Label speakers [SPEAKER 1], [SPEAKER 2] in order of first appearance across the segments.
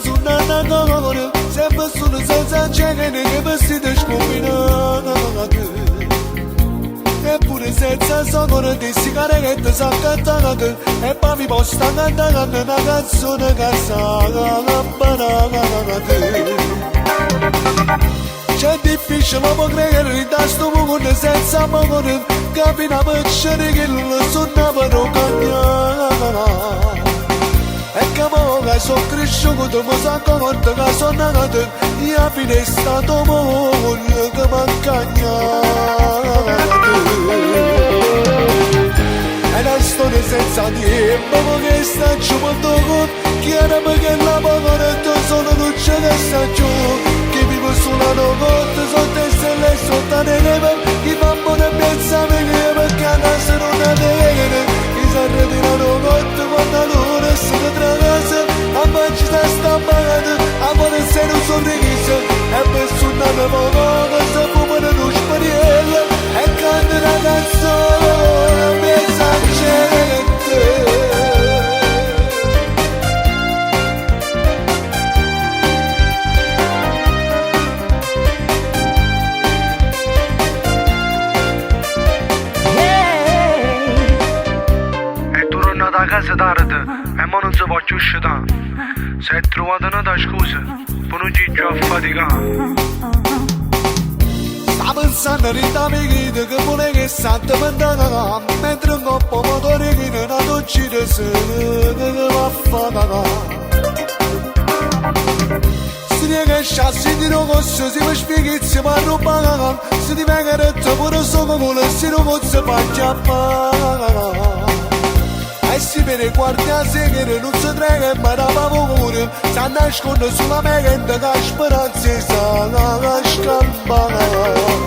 [SPEAKER 1] sunana gagore sempre solo senza cene che vestite scombinate eppure senza sonore di sigarette s'accattate e poi mi posta cantare una canzone che sa banate c'è difficile ma credere da sto mondo senza amore capita per scendere che non suonavano cagnare e che ora sono cresciuto ma sono conto che sono nato e alla fine è stato moglie che mi ha cagnato e la storia senza tempo che sta giù molto con chiara perché la paura sono luce che sta giù che vivo sulla notte sotto le stelle sotto le neve chi fa buona pensare perché a casa non è bene chi si arrede la notte quando l'ora sono tra casa a mangi sta stampata a vuole essere un sorriso e per suonare poco se fumano lo spariello e canta una canzone pensa gente
[SPEAKER 2] da casa tardi e ma non si può più uscire se è trovata una scusa poi non ci più a faticare
[SPEAKER 1] sta pensando rita mi chiede che vuole che sante mentana mentre un coppo motore che non ha uccide se che va a fare si dice chassi di rogosso si mi spieghi ma non paga si ti venga detto pure solo con le si non si fa chiappare e si vede guardia segre non si trega ma da paura si nasconde sulla mente che speranza sa scampare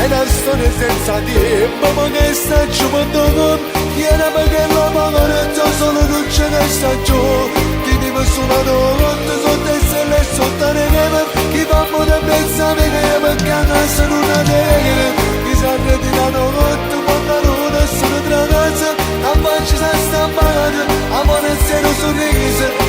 [SPEAKER 1] e la storia senza tempo ma che sta giù con chiara perché la paura solo non ce ne sta giù ti vive sulla notte sotto le stelle sotto le neve chi fa buona pensare che perché a casa non ha teghe chi si arredi la notte quando l'ora sono tra casa a mangi sta stampata a vuole essere un sorriso